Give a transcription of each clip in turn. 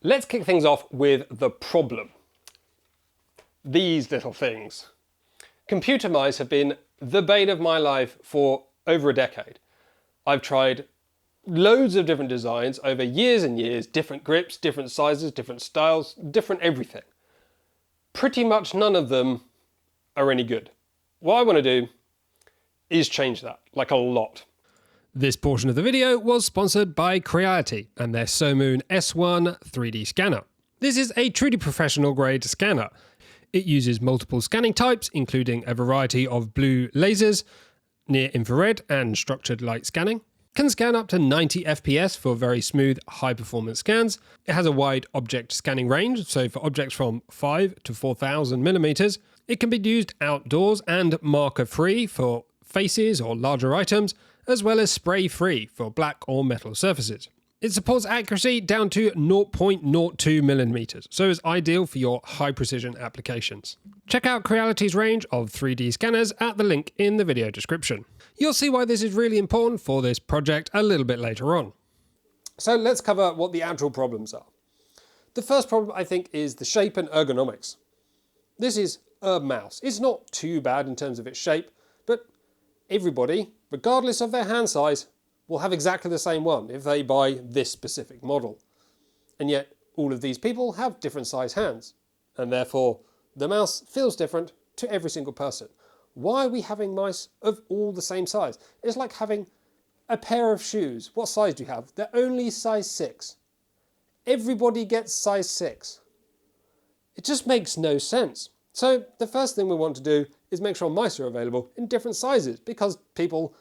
Let's kick things off with the problem. These little things. Computer mice have been the bane of my life for over a decade. I've tried loads of different designs over years and years, different grips, different sizes, different styles, different everything. Pretty much none of them are any good. What I want to do is change that, like a lot. This portion of the video was sponsored by Creality and their SoMoon S1 3D scanner. This is a truly professional grade scanner. It uses multiple scanning types, including a variety of blue lasers, near infrared and structured light scanning. Can scan up to 90 FPS for very smooth, high-performance scans. It has a wide object scanning range, so for objects from 5 to 4,000 millimeters. It can be used outdoors and marker-free for faces or larger items, as well as spray-free for black or metal surfaces. It supports accuracy down to 0.02 millimeters, so is ideal for your high-precision applications. Check out Creality's range of 3D scanners at the link in the video description. You'll see why this is really important for this project a little bit later on. So let's cover what the actual problems are. The first problem, I think, is the shape and ergonomics. This is a mouse. It's not too bad in terms of its shape, but everybody, regardless of their hand size, will have exactly the same one if they buy this specific model. And yet all of these people have different size hands, and therefore the mouse feels different to every single person. Why are we having mice of all the same size? It's like having a pair of shoes. What size do you have? They're only size 6. Everybody gets size 6. It just makes no sense. So the first thing we want to do is make sure mice are available in different sizes, because people,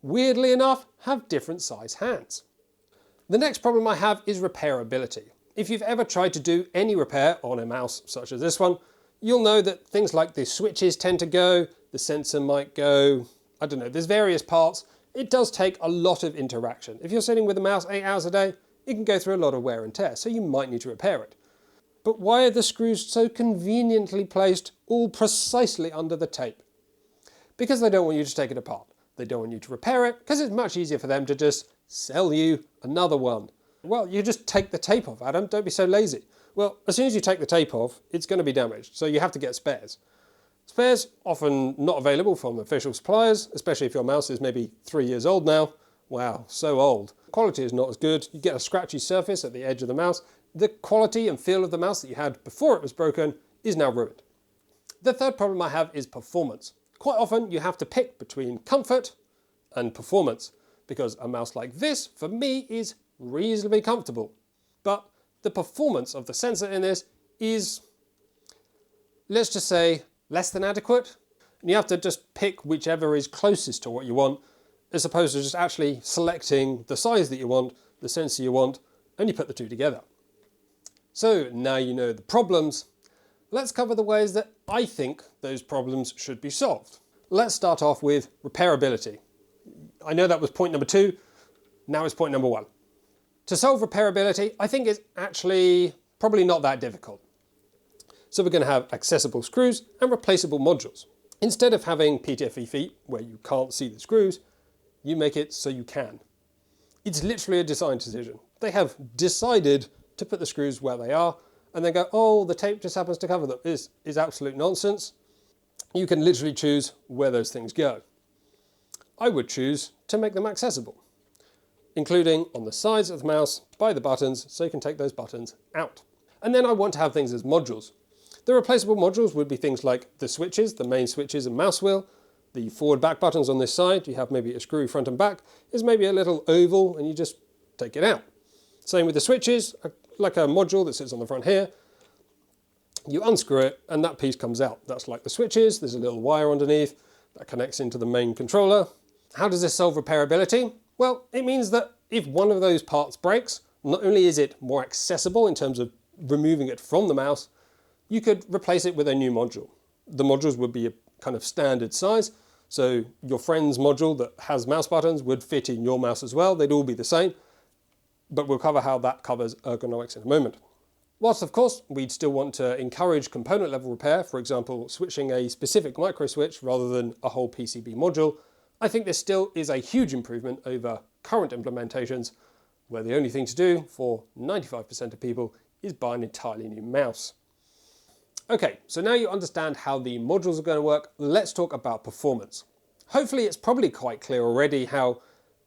weirdly enough, have different size hands. The next problem I have is repairability. If you've ever tried to do any repair on a mouse such as this one, you'll know that things like the switches tend to go, the sensor might go, I don't know, there's various parts. It does take a lot of interaction. If you're sitting with a mouse 8 hours a day, it can go through a lot of wear and tear, so you might need to repair it. But why are the screws so conveniently placed all precisely under the tape? Because they don't want you to take it apart. They don't want you to repair it, because it's much easier for them to just sell you another one. Well, you just take the tape off, Adam, don't be so lazy. Well, as soon as you take the tape off, it's going to be damaged, so you have to get spares. Spares often not available from official suppliers, especially if your mouse is maybe 3 years old now. Wow, so old. Quality is not as good. You get a scratchy surface at the edge of the mouse. The quality and feel of the mouse that you had before it was broken is now ruined. The third problem I have is performance. Quite often you have to pick between comfort and performance, because a mouse like this, for me, is reasonably comfortable. But the performance of the sensor in this is, let's just say, less than adequate. And you have to just pick whichever is closest to what you want, as opposed to just actually selecting the size that you want, the sensor you want, and you put the two together. So now you know the problems, let's cover the ways that I think those problems should be solved. Let's start off with repairability. I know that was point number 2, now it's point number 1. To solve repairability, I think it's actually probably not that difficult. So we're going to have accessible screws and replaceable modules. Instead of having PTFE feet where you can't see the screws, you make it so you can. It's literally a design decision. They have decided to put the screws where they are and then go, oh, the tape just happens to cover them. Is absolute nonsense. You can literally choose where those things go. I would choose to make them accessible, including on the sides of the mouse by the buttons, so you can take those buttons out. And then I want to have things as modules. The replaceable modules would be things like the switches, the main switches and mouse wheel, the forward back buttons on this side. You have maybe a screw front and back. Is maybe a little oval and you just take it out. Same with the switches, like a module that sits on the front here. You unscrew it and that piece comes out. That's like the switches. There's a little wire underneath that connects into the main controller. How does this solve repairability? Well, it means that if one of those parts breaks, not only is it more accessible in terms of removing it from the mouse, you could replace it with a new module. The modules would be a kind of standard size, so your friend's module that has mouse buttons would fit in your mouse as well. They'd all be the same, but we'll cover how that covers ergonomics in a moment. Whilst of course we'd still want to encourage component level repair, for example switching a specific micro switch rather than a whole PCB module, I think this still is a huge improvement over current implementations where the only thing to do for 95% of people is buy an entirely new mouse. Okay, so now you understand how the modules are going to work, let's talk about performance. Hopefully it's probably quite clear already how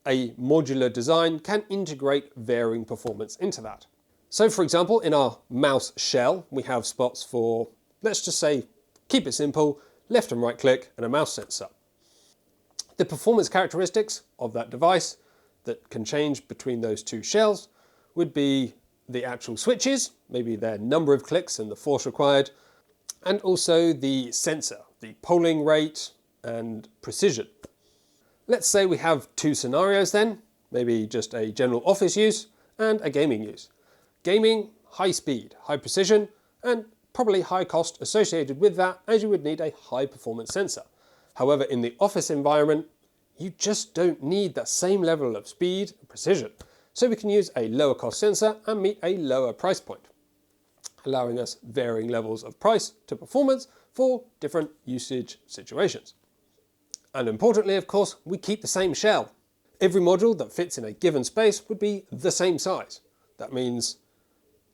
a modular design can integrate varying performance into that. So for example, in our mouse shell, we have spots for, let's just say, keep it simple, left and right click and a mouse sensor. The performance characteristics of that device that can change between those two shells would be the actual switches, maybe their number of clicks and the force required, and also the sensor, the polling rate and precision. Let's say we have two scenarios then, maybe just a general office use and a gaming use. Gaming, high speed, high precision, and probably high cost associated with that, as you would need a high performance sensor. However, in the office environment, you just don't need that same level of speed and precision. So we can use a lower cost sensor and meet a lower price point, allowing us varying levels of price to performance for different usage situations. And importantly, of course, we keep the same shell. Every module that fits in a given space would be the same size. That means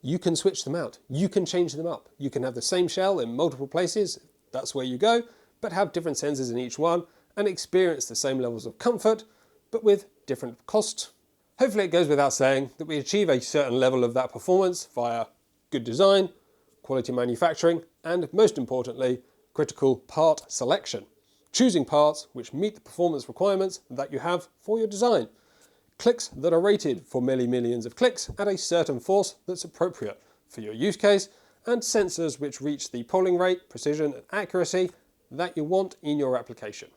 you can switch them out, you can change them up. You can have the same shell in multiple places, that's where you go, but have different sensors in each one and experience the same levels of comfort, but with different cost. Hopefully it goes without saying that we achieve a certain level of that performance via good design, quality manufacturing, and most importantly, critical part selection. Choosing parts which meet the performance requirements that you have for your design. Clicks that are rated for millions of clicks at a certain force that's appropriate for your use case, and sensors which reach the polling rate, precision, and accuracy that you want in your application.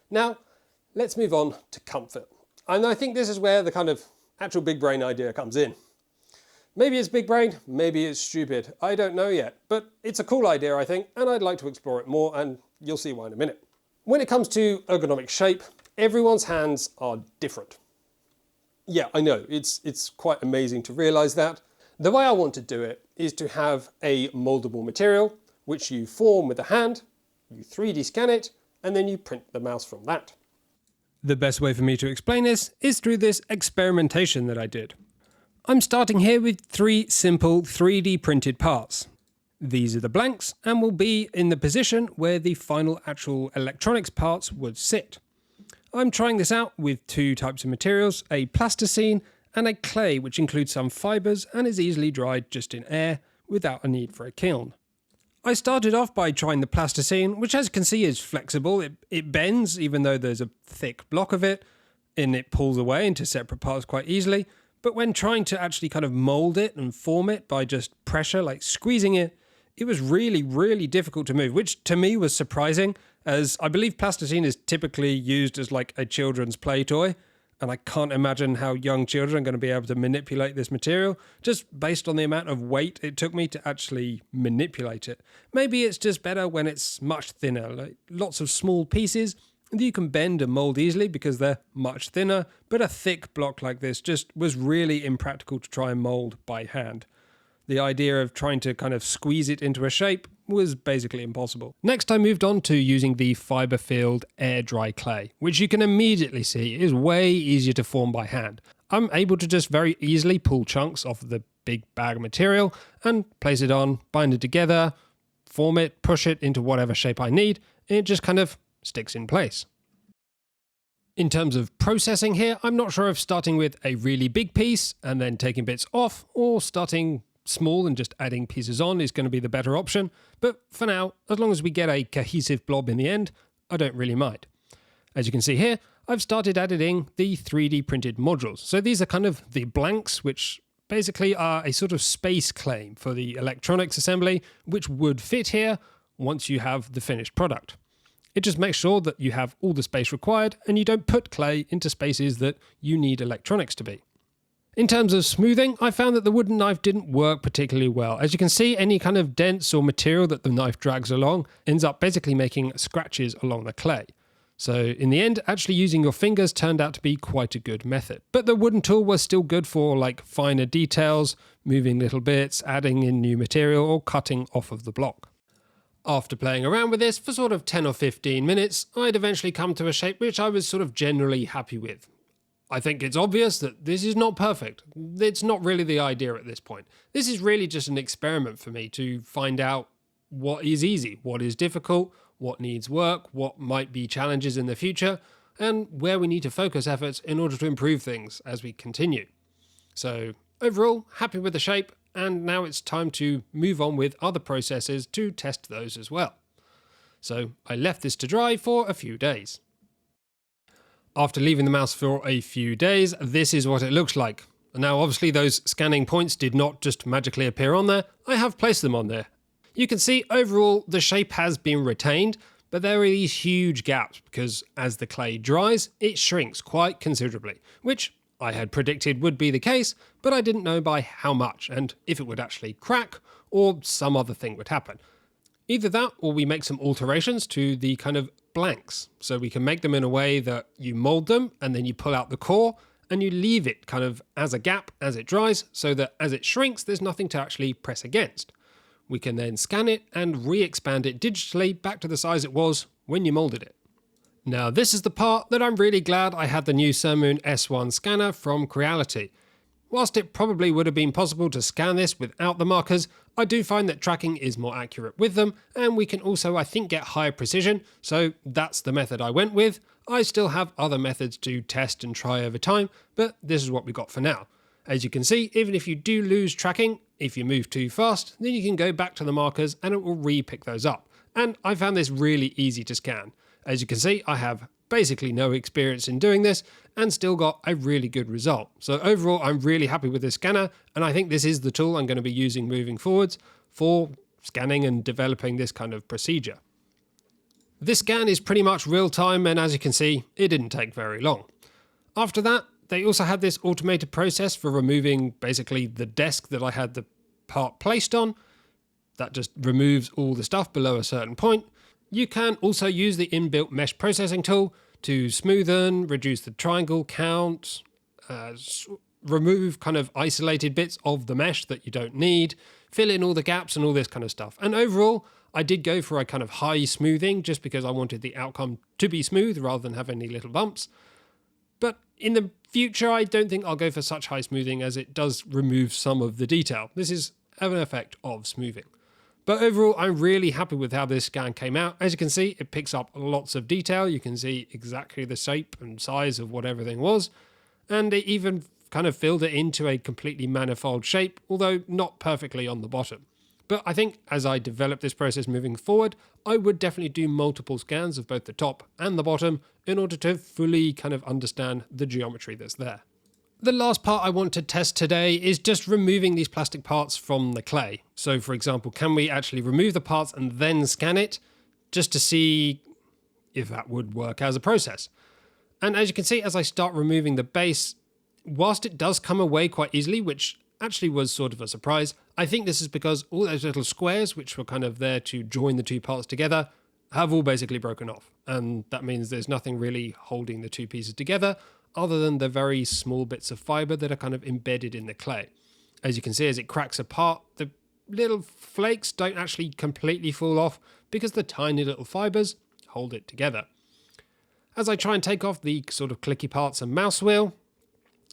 Now, let's move on to comfort. And I think this is where the kind of actual big brain idea comes in. Maybe it's big brain, maybe it's stupid, I don't know yet, but it's a cool idea I think, and I'd like to explore it more, and you'll see why in a minute. When it comes to ergonomic shape, everyone's hands are different. Yeah, I know, it's quite amazing to realize that. The way I want to do it is to have a moldable material, which you form with a hand, you 3D scan it, and then you print the mouse from that. The best way for me to explain this is through this experimentation that I did. I'm starting here with 3 simple 3D printed parts. These are the blanks and will be in the position where the final actual electronics parts would sit. I'm trying this out with 2 types of materials, a plasticine and a clay, which includes some fibres and is easily dried just in air without a need for a kiln. I started off by trying the plasticine, which as you can see is flexible. It bends even though there's a thick block of it, and it pulls away into separate parts quite easily. But when trying to actually kind of mould it and form it by just pressure, like squeezing it, it was really difficult to move, which to me was surprising, as I believe plasticine is typically used as like a children's play toy, and I can't imagine how young children are going to be able to manipulate this material, just based on the amount of weight it took me to actually manipulate it. Maybe it's just better when it's much thinner, like lots of small pieces that you can bend and mould easily because they're much thinner, but a thick block like this just was really impractical to try and mould by hand. The idea of trying to kind of squeeze it into a shape was basically impossible. Next I moved on to using the fibre-filled air dry clay, which you can immediately see is way easier to form by hand. I'm able to just very easily pull chunks off the big bag of material and place it on, bind it together, form it, push it into whatever shape I need, and it just kind of sticks in place. In terms of processing here, I'm not sure if starting with a really big piece and then taking bits off, or starting small and just adding pieces on is going to be the better option, but for now, as long as we get a cohesive blob in the end, I don't really mind. As you can see here, I've started editing the 3D printed modules. So these are kind of the blanks, which basically are a sort of space claim for the electronics assembly, which would fit here once you have the finished product. It just makes sure that you have all the space required and you don't put clay into spaces that you need electronics to be. In terms of smoothing, I found that the wooden knife didn't work particularly well. As you can see, any kind of dents or material that the knife drags along ends up basically making scratches along the clay. So in the end, actually using your fingers turned out to be quite a good method. But the wooden tool was still good for like finer details, moving little bits, adding in new material, or cutting off of the block. After playing around with this for sort of 10 or 15 minutes, I'd eventually come to a shape which I was sort of generally happy with. I think it's obvious that this is not perfect. It's not really the idea at this point. This is really just an experiment for me to find out what is easy, what is difficult, what needs work, what might be challenges in the future, and where we need to focus efforts in order to improve things as we continue. So overall, happy with the shape, and now it's time to move on with other processes to test those as well. So I left this to dry for a few days. After leaving the mouse for a few days, this is what it looks like. Now obviously those scanning points did not just magically appear on there, I have placed them on there. You can see overall the shape has been retained, but there are these huge gaps because as the clay dries, it shrinks quite considerably, which I had predicted would be the case, but I didn't know by how much and if it would actually crack or some other thing would happen. Either that or we make some alterations to the kind of blanks. So we can make them in a way that you mold them and then you pull out the core and you leave it kind of as a gap as it dries so that as it shrinks, there's nothing to actually press against. We can then scan it and re-expand it digitally back to the size it was when you molded it. Now this is the part that I'm really glad I had the new Surmoon S1 scanner from Creality. Whilst it probably would have been possible to scan this without the markers, I do find that tracking is more accurate with them, and we can also, I think, get higher precision, so that's the method I went with. I still have other methods to test and try over time, but this is what we got for now. As you can see, even if you do lose tracking, if you move too fast, then you can go back to the markers and it will re-pick those up. And I found this really easy to scan. As you can see, I have basically no experience in doing this and still got a really good result. So overall, I'm really happy with this scanner, and I think this is the tool I'm going to be using moving forwards for scanning and developing this kind of procedure. This scan is pretty much real time, and as you can see, it didn't take very long. After that, they also had this automated process for removing basically the desk that I had the part placed on. That just removes all the stuff below a certain point. You can also use the inbuilt mesh processing tool to smoothen, reduce the triangle count, remove kind of isolated bits of the mesh that you don't need, fill in all the gaps and all this kind of stuff. And overall, I did go for a kind of high smoothing just because I wanted the outcome to be smooth rather than have any little bumps. But in the future, I don't think I'll go for such high smoothing as it does remove some of the detail. This is an effect of smoothing. But overall, I'm really happy with how this scan came out. As you can see, it picks up lots of detail. You can see exactly the shape and size of what everything was. And it even kind of filled it into a completely manifold shape, although not perfectly on the bottom. But I think as I develop this process moving forward, I would definitely do multiple scans of both the top and the bottom in order to fully kind of understand the geometry that's there. The last part I want to test today is just removing these plastic parts from the clay. So for example, can we actually remove the parts and then scan it just to see if that would work as a process? And as you can see, as I start removing the base, whilst it does come away quite easily, which actually was sort of a surprise, I think this is because all those little squares, which were kind of there to join the two parts together, have all basically broken off. And that means there's nothing really holding the two pieces together other than the very small bits of fiber that are kind of embedded in the clay. As you can see, as it cracks apart, the little flakes don't actually completely fall off because the tiny little fibers hold it together. As I try and take off the sort of clicky parts and mouse wheel,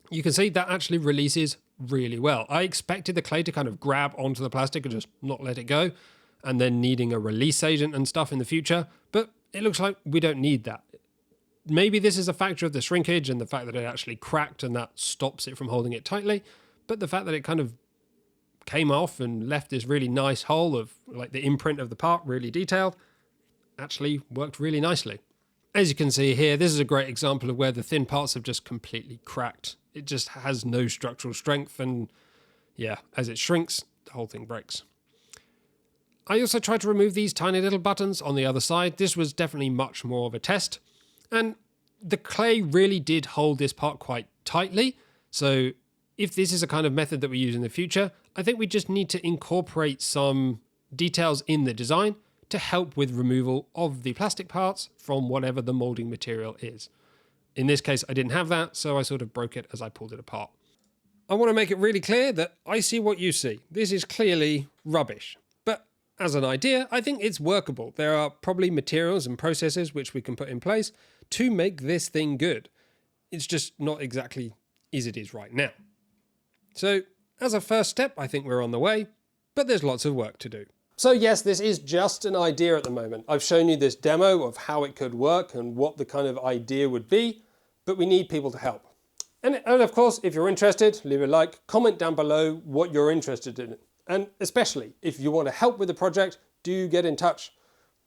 you can see that actually releases really well. I expected the clay to kind of grab onto the plastic and just not let it go, and then needing a release agent and stuff in the future, but it looks like we don't need that. Maybe this is a factor of the shrinkage and the fact that it actually cracked and that stops it from holding it tightly, but the fact that it kind of came off and left this really nice hole of like the imprint of the part really detailed actually worked really nicely. As you can see here, this is a great example of where the thin parts have just completely cracked. It just has no structural strength, and yeah, as it shrinks, the whole thing breaks. I also tried to remove these tiny little buttons on the other side. This was definitely much more of a test, and the clay really did hold this part quite tightly. So if this is a kind of method that we use in the future, I think we just need to incorporate some details in the design to help with removal of the plastic parts from whatever the molding material is. In this case, I didn't have that, so I sort of broke it as I pulled it apart. I want to make it really clear that I see what you see. This is clearly rubbish. But as an idea, I think it's workable. There are probably materials and processes which we can put in place to make this thing good. It's just not exactly as it is right now. So as a first step, I think we're on the way, but there's lots of work to do. So yes, this is just an idea at the moment. I've shown you this demo of how it could work and what the kind of idea would be, but we need people to help. And of course, if you're interested, leave a like, comment down below what you're interested in. And especially if you want to help with the project, do get in touch.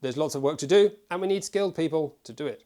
There's lots of work to do and we need skilled people to do it.